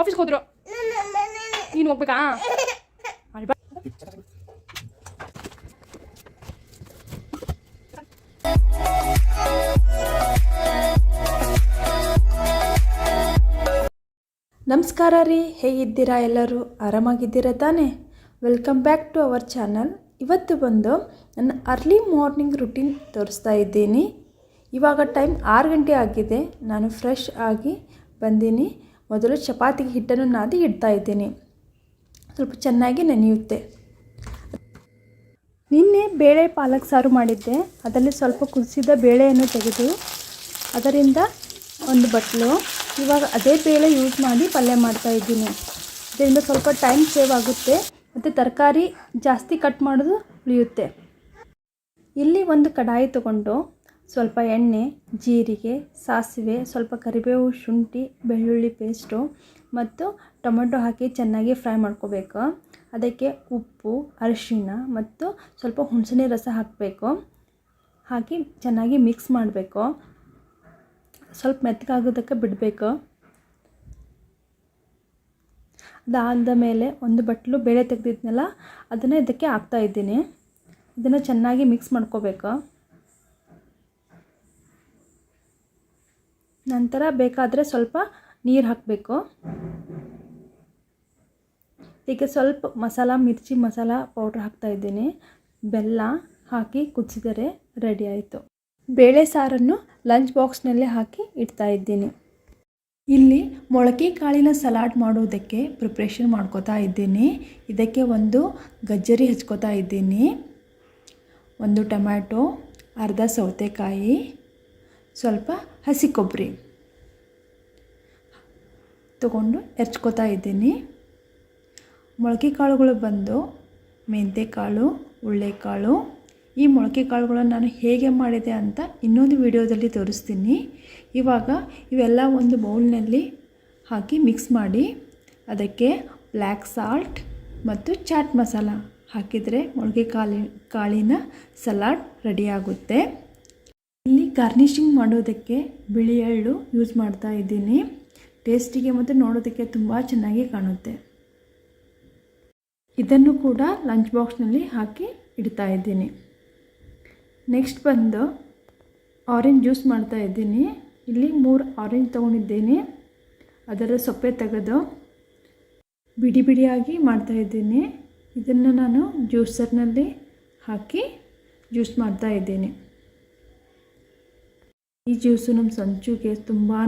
ಆಫೀಸ್ಗೆ ಹೋದ್ರು. ನೀನು ಹೋಗ್ಬೇಕಾ? ನಮಸ್ಕಾರ ರೀ, ಹೇಗಿದ್ದೀರಾ? ಎಲ್ಲರೂ ಆರಾಮಾಗಿದ್ದೀರಾ ತಾನೇ? Welcome back to our channel. ಇವತ್ತು ಬಂದು ನನ್ನ ಅರ್ಲಿ ಮಾರ್ನಿಂಗ್ ರುಟೀನ್ ತೋರಿಸ್ತಾ ಇದ್ದೀನಿ. ಇವಾಗ ಟೈಮ್ 6 ಗಂಟೆ ಆಗಿದೆ. ನಾನು ಫ್ರೆಶ್ ಆಗಿ ಬಂದೀನಿ. ಮೊದಲು ಚಪಾತಿಗೆ ಹಿಟ್ಟನ್ನು ನಾದಿ ಇಡ್ತಾ ಇದ್ದೀನಿ. ಸ್ವಲ್ಪ ಚೆನ್ನಾಗಿ ನೆನೆಯುತ್ತೆ. ನಿನ್ನೆ ಬೇಳೆ ಪಾಲಕ್ ಸಾರು ಮಾಡಿದ್ದೆ. ಅದರಲ್ಲಿ ಸ್ವಲ್ಪ ಕುದಿಸಿದ ಬೇಳೆಯನ್ನು ತೆಗೆದು ಅದರಿಂದ ಒಂದು ಬಟ್ಲು ಇವಾಗ ಅದೇ ಬೇಳೆ ಯೂಸ್ ಮಾಡಿ ಪಲ್ಯ ಮಾಡ್ತಾಯಿದ್ದೀನಿ. ಇದರಿಂದ ಸ್ವಲ್ಪ ಟೈಮ್ ಸೇವ್ ಆಗುತ್ತೆ ಮತ್ತು ತರಕಾರಿ ಜಾಸ್ತಿ ಕಟ್ ಮಾಡೋದು ಉಳಿಯುತ್ತೆ. ಇಲ್ಲಿ ಒಂದು ಕಡಾಯಿ ತಗೊಂಡು ಸ್ವಲ್ಪ ಎಣ್ಣೆ, ಜೀರಿಗೆ, ಸಾಸಿವೆ, ಸ್ವಲ್ಪ ಕರಿಬೇವು, ಶುಂಠಿ, ಬೆಳ್ಳುಳ್ಳಿ ಪೇಸ್ಟು ಮತ್ತು ಟೊಮೆಟೊ ಹಾಕಿ ಚೆನ್ನಾಗಿ ಫ್ರೈ ಮಾಡ್ಕೋಬೇಕು. ಅದಕ್ಕೆ ಉಪ್ಪು, ಅರಿಶಿಣ ಮತ್ತು ಸ್ವಲ್ಪ ಹುಣಸೆ ರಸ ಹಾಕಬೇಕು. ಹಾಕಿ ಚೆನ್ನಾಗಿ ಮಿಕ್ಸ್ ಮಾಡಬೇಕು. ಸ್ವಲ್ಪ ಮೆತ್ತಗಾಗೋದಕ್ಕೆ ಬಿಡಬೇಕು. ಅದಾದ ಮೇಲೆ ಒಂದು ಬಟ್ಲು ಬೇಳೆ ತೆಗೆದಿದ್ನಲ್ಲ ಅದನ್ನು ಇದಕ್ಕೆ ಹಾಕ್ತಾಯಿದ್ದೀನಿ. ಇದನ್ನು ಚೆನ್ನಾಗಿ ಮಿಕ್ಸ್ ಮಾಡ್ಕೋಬೇಕು. ನಂತರ ಬೇಕಾದರೆ ಸ್ವಲ್ಪ ನೀರು ಹಾಕಬೇಕು. ಇದಕ್ಕೆ ಸ್ವಲ್ಪ ಮಿರ್ಚಿ ಮಸಾಲ ಪೌಡ್ರ್ ಹಾಕ್ತಾಯಿದ್ದೀನಿ. ಬೆಲ್ಲ ಹಾಕಿ ಕುದಿಸಿದರೆ ರೆಡಿ ಆಯಿತು. ಬೇಳೆ ಸಾರನ್ನು ಲಂಚ್ ಬಾಕ್ಸ್ನಲ್ಲಿ ಹಾಕಿ ಇಡ್ತಾ ಇದ್ದೀನಿ. ಇಲ್ಲಿ ಮೊಳಕೆ ಕಾಳಿನ ಸಲಾಡ್ ಮಾಡೋದಕ್ಕೆ ಪ್ರಿಪ್ರೇಷನ್ ಮಾಡ್ಕೋತಾ ಇದ್ದೀನಿ. ಇದಕ್ಕೆ ಒಂದು ಗಜ್ಜರಿ ಹಚ್ಕೋತಾ ಇದ್ದೀನಿ, ಒಂದು ಟೊಮ್ಯಾಟೊ, ಅರ್ಧ ಸೌತೆಕಾಯಿ, ಸ್ವಲ್ಪ ಹಸಿ ಕೊಬ್ಬರಿ ತಗೊಂಡು ಹೆಚ್ಕೋತಾ ಇದ್ದೀನಿ. ಮೊಳಕೆ ಕಾಳುಗಳು ಬಂದು ಮೆಂತ್ಯಕಾಳು, ಉಳ್ಳೆಕಾಳು. ಈ ಮೊಳಕೆ ಕಾಳುಗಳನ್ನು ನಾನು ಹೇಗೆ ಮಾಡಿದೆ ಅಂತ ಇನ್ನೊಂದು ವಿಡಿಯೋದಲ್ಲಿ ತೋರಿಸ್ತೀನಿ. ಇವಾಗ ಇವೆಲ್ಲ ಒಂದು ಬೌಲ್ನಲ್ಲಿ ಹಾಕಿ ಮಿಕ್ಸ್ ಮಾಡಿ ಅದಕ್ಕೆ ಬ್ಲ್ಯಾಕ್ ಸಾಲ್ಟ್ ಮತ್ತು ಚಾಟ್ ಮಸಾಲ ಹಾಕಿದರೆ ಮೊಳಕೆ ಕಾಳಿನ ಸಲಾಡ್ ರೆಡಿಯಾಗುತ್ತೆ. ಇಲ್ಲಿ ಗಾರ್ನಿಷಿಂಗ್ ಮಾಡೋದಕ್ಕೆ ಬಿಳಿ ಎಳ್ಳು ಯೂಸ್ ಮಾಡ್ತಾ ಇದ್ದೀನಿ. ಟೇಸ್ಟಿಗೆ ಮತ್ತು ನೋಡೋದಕ್ಕೆ ತುಂಬ ಚೆನ್ನಾಗಿ ಕಾಣುತ್ತೆ. ಇದನ್ನು ಕೂಡ ಲಂಚ್ ಬಾಕ್ಸ್ನಲ್ಲಿ ಹಾಕಿ ಇಡ್ತಾ ಇದ್ದೀನಿ. ನೆಕ್ಸ್ಟ್ ಬಂದು ಆರೆಂಜ್ ಜ್ಯೂಸ್ ಮಾಡ್ತಾ ಇದ್ದೀನಿ. ಇಲ್ಲಿ 3 ಆರೆಂಜ್ ತೊಗೊಂಡಿದ್ದೀನಿ. ಅದರ ಸೊಪ್ಪೆ ತೆಗೆದು ಬಿಡಿ ಬಿಡಿಯಾಗಿ ಮಾಡ್ತಾಯಿದ್ದೀನಿ. ಇದನ್ನು ನಾನು ಜ್ಯೂಸರ್ನಲ್ಲಿ ಹಾಕಿ ಜ್ಯೂಸ್ ಮಾಡ್ತಾ ಇದ್ದೀನಿ. ಈ ಜ್ಯೂಸು ನಮ್ಮ ಸಂಚುಗೆ ತುಂಬಾ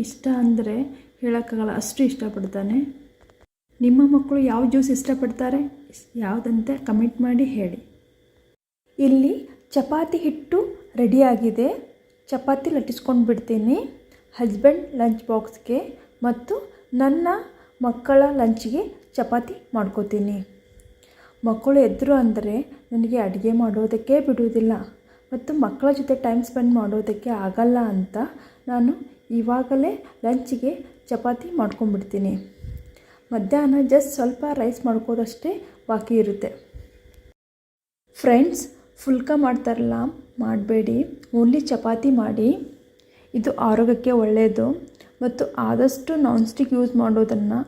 ಇಷ್ಟ ಅಂದರೆ ಹೇಳೋಕ್ಕಾಗಲ್ಲ, ಅಷ್ಟು ಇಷ್ಟಪಡ್ತಾನೆ. ನಿಮ್ಮ ಮಕ್ಕಳು ಯಾವ ಜ್ಯೂಸ್ ಇಷ್ಟಪಡ್ತಾರೆ, ಯಾವುದಂತೆ ಕಮೆಂಟ್ ಮಾಡಿ ಹೇಳಿ. ಇಲ್ಲಿ ಚಪಾತಿ ಹಿಟ್ಟು ರೆಡಿಯಾಗಿದೆ. ಚಪಾತಿ ಲಟ್ಟಿಸ್ಕೊಂಡು ಬಿಡ್ತೀನಿ. ಹಸ್ಬೆಂಡ್ ಲಂಚ್ ಬಾಕ್ಸ್ಗೆ ಮತ್ತು ನನ್ನ ಮಕ್ಕಳ ಲಂಚ್ಗೆ ಚಪಾತಿ ಮಾಡ್ಕೋತೀನಿ. ಮಕ್ಕಳು ಎದ್ದರು ಅಂದರೆ ನನಗೆ ಅಡುಗೆ ಮಾಡೋದಕ್ಕೆ ಬಿಡುವುದಿಲ್ಲ ಮತ್ತು ಮಕ್ಕಳ ಜೊತೆ ಟೈಮ್ ಸ್ಪೆಂಡ್ ಮಾಡೋದಕ್ಕೆ ಆಗಲ್ಲ ಅಂತ ನಾನು ಇವಾಗಲೇ ಲಂಚಿಗೆ ಚಪಾತಿ ಮಾಡ್ಕೊಂಡ್ಬಿಡ್ತೀನಿ. ಮಧ್ಯಾಹ್ನ ಜಸ್ಟ್ ಸ್ವಲ್ಪ ರೈಸ್ ಮಾಡ್ಕೋದಷ್ಟೇ ಬಾಕಿ ಇರುತ್ತೆ. ಫ್ರೆಂಡ್ಸ್, ಫುಲ್ಕ ಮಾಡ್ತಾರಲ್ಲ, ಮಾಡಬೇಡಿ. ಓನ್ಲಿ ಚಪಾತಿ ಮಾಡಿ. ಇದು ಆರೋಗ್ಯಕ್ಕೆ ಒಳ್ಳೆಯದು ಮತ್ತು ಆದಷ್ಟು ನಾನ್ ಸ್ಟಿಕ್ ಯೂಸ್ ಮಾಡೋದನ್ನು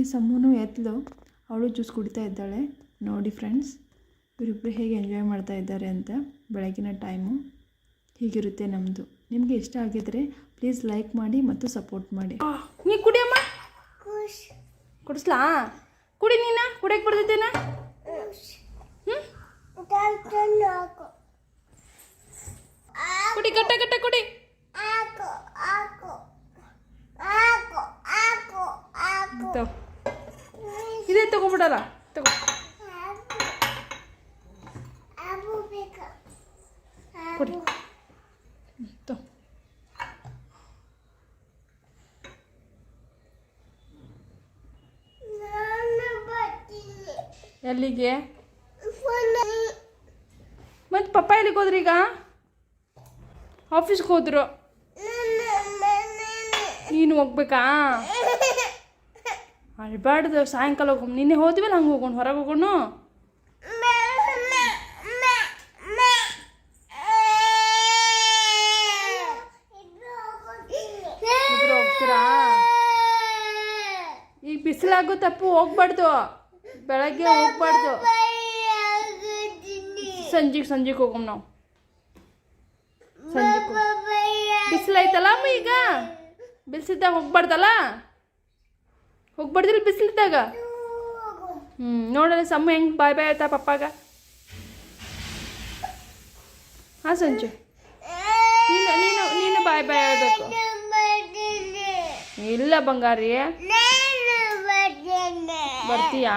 ಇಲ್ಲಿ ಸಮ್ಮನು ಎತ್ತಲು ಅವಳು ಜ್ಯೂಸ್ ಕುಡಿತಾ ಇದ್ದಾಳೆ. ನೋಡಿ ಫ್ರೆಂಡ್ಸ್, ಇವರಿಬ್ಬರು ಹೇಗೆ ಎಂಜಾಯ್ ಮಾಡ್ತಾ ಇದ್ದಾರೆ ಅಂತ. ಬೆಳಗಿನ ಟೈಮು ಹೀಗಿರುತ್ತೆ ನಮ್ಮದು. ನಿಮಗೆ ಇಷ್ಟ ಆಗಿದ್ದರೆ ಪ್ಲೀಸ್ ಲೈಕ್ ಮಾಡಿ ಮತ್ತು ಸಪೋರ್ಟ್ ಮಾಡಿ. ನೀ ಕುಡಿಯಮ್ಮ, ಕುಡಿಸ್ಲಾ? ಕುಡಿ ನೀನ, ಕುಡಿಯಕ್ಕೆ ಬರ್ತೈತೇನ? ಕುಡಿ, ಕಟ್ಟ ಕಟ್ಟ ಕುಡಿ. ಇದೇ ತಗೋಬಿಡಲ್ಲ, ತಗೋ. ಕುಡಿ ತಗೋ. ಎಲ್ಲಿಗೆ? ಮತ್ತು ಪಪ್ಪ ಎಲ್ಲಿಗೆ ಹೋದ್ರಿ ಈಗ? ಆಫೀಸ್ಗೆ ಹೋದ್ರು. ನೀನು ಹೋಗ್ಬೇಕಾ? ಅಳ್ಬಾರ್ದು, ಸಾಯಂಕಾಲ ಹೋಗೋಣ. ನಿನ್ನೆ ಹೋದ್ವಲ್ಲ, ಹಂಗೆ ಹೋಗೋಣ, ಹೊರಗೆ ಹೋಗೋಣ. ಇಬ್ರು ಹೋಗ್ತೀರಾ? ಈಗ ಬಿಸಿಲಾಗೋ ತಪ್ಪು ಹೋಗ್ಬಾರ್ದು, ಬೆಳಗ್ಗೆ ಹೋಗ್ಬಾರ್ದು. ಸಂಜೆಗೆ ಹೋಗೋಣ ನಾವು. ಸಂಜೆಗೆ ಬಿಸಿಲೈತಲ್ಲ ಅಮ್ಮ, ಈಗ ಬಿಸಿಲಿದ್ದಾಗ ಹೋಗ್ಬಾರ್ದಲ್ಲ? ಹೋಗ್ಬಾರ್ದಿಲ್ಲ ಬಿಸಿಲಿದ್ದಾಗ. ನೋಡಲ್ಲ ಸಮ್ಮ ಹೆಂಗೆ ಬಾಯ್ ಬಾಯ್ ಆಯ್ತಾ ಪಪ್ಪಾಗ. ಹಾಂ ಸಂಜು, ನೀನು ನೀನು ನೀನು ಬಾಯ್ ಬಾಯ್ ಹೇಳ್ಬೇಕು. ಇಲ್ಲ ಬಂಗಾರಿ, ಬರ್ತೀಯಾ?